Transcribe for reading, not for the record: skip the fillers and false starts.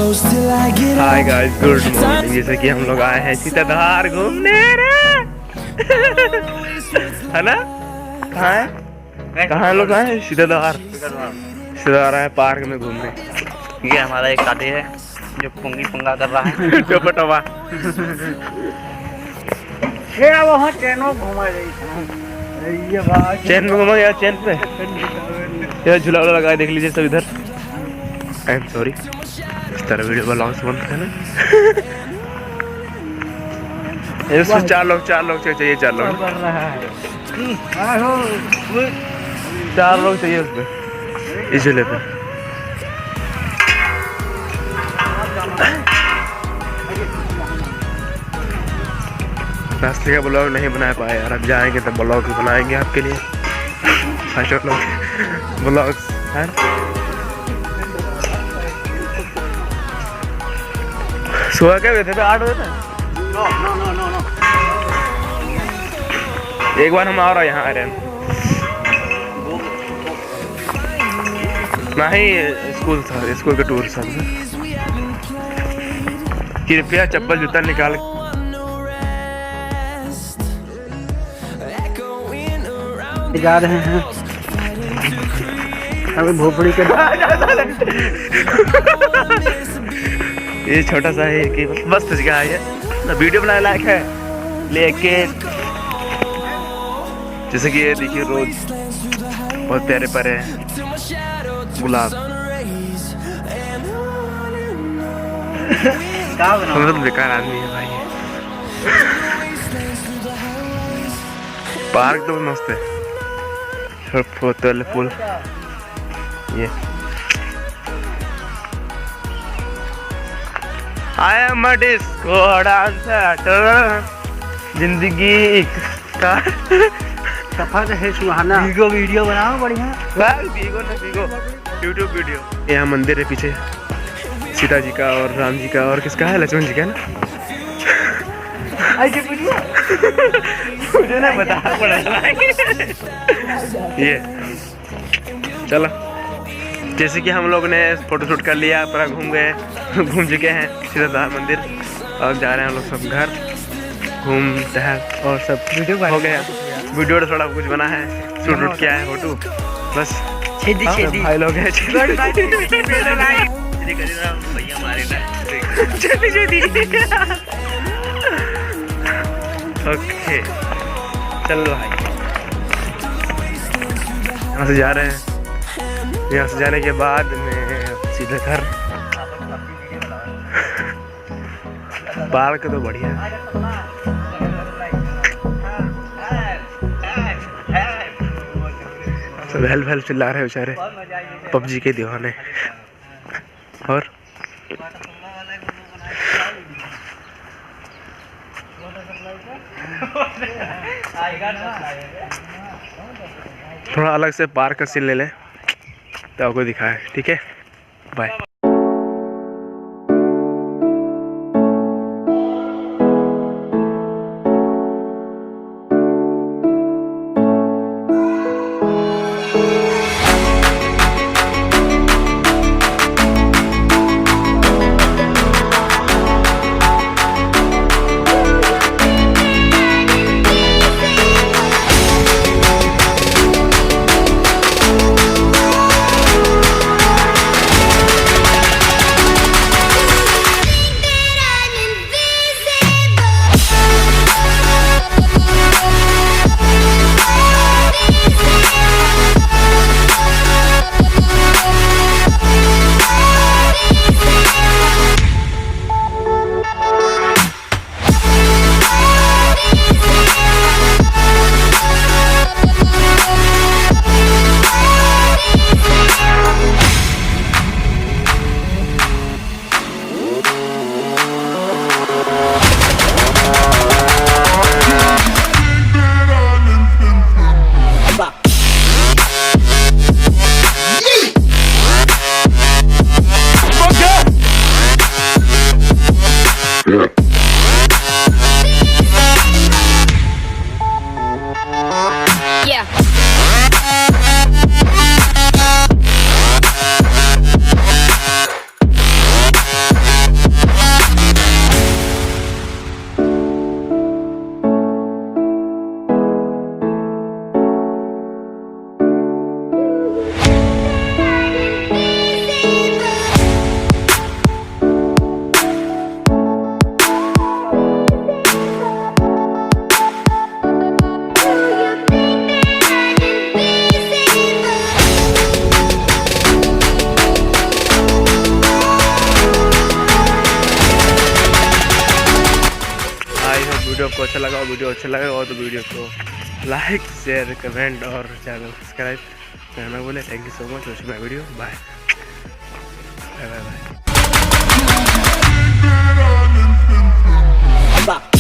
Hi guys, good morning. जैसे कि हम लोग आए हैं सीताधार घूमने रे है ना। कहाँ है, कहाँ लोग आए हैं? सीताधार। सीताधार आए पार्क में घूमने। ये हमारा एक साथी है जो पंगा कर रहा है। पटवा चैन में घूमा यार, चैन पे यार झूला वूला लगा देख लीजिए सब इधर। आई एम सॉरी, इस तरह वीडियो ब्लॉग्स बंद है ना। इसमें चार लोग चाहिए, चार लोग चाहिए उसमें, इस झूले पे। रास्ते का ब्लॉग नहीं बना पाए यार, अब जाएंगे तब ब्लॉग बनाएंगे आपके लिए। ब्लॉग्स है। सुबह क्या गए थे? 8 बजे थे। नो। एक बार हम आ रहे यहाँ आ रहे हैं नहीं, स्कूल था, स्कूल का टूर था। कृपया चप्पल जूता निकाल। जा रहे हैं अभी भोपड़ी के। ये छोटा सा है कि मस्त जगह है, ये वीडियो बनाने लायक है। लेके जैसे कि ये देखिए, रोज बहुत प्यारे प्यारे गुलाब। हम बेकार आदमी है भाई। पार्क तो मस्त है, फूल ये। I am a disco dancer, जिंदगी का सफर है सुहाना। वीडियो बनाओ बढ़िया। YouTube video. यहाँ मंदिर है पीछे, सीता जी का और राम जी का, और किसका है? लक्ष्मण जी का ना। मुझे ना बता पड़ा ये। चलो, जैसे कि हम लोग ने फोटो शूट कर लिया, पूरा घूम चुके हैं सीताधार मंदिर। और जा रहे हैं हम लोग सब घर, घूम टहल और सब वीडियो हो गया। वीडियो थोड़ा कुछ बना है, शूट किया है फोटो बस। छेदी भाई लोग हैं। ओके चलो भाई, यहाँ से जा रहे हैं। यहाँ से जाने के बाद में सीधे घर। पार्क तो बढ़िया है। सब हेल चिल्ला रहे बेचारे, पबजी के दीवाने। और थोड़ा अलग से पार्क का सीन ले लें तो आपको दिखाए, ठीक है? बाय। वीडियो आपको अच्छा लगा, और वीडियो अच्छा लगा हो तो वीडियो को लाइक शेयर कमेंट और चैनल सब्सक्राइब करना बोले। Thank you so much, watching my video, bye bye bye bye.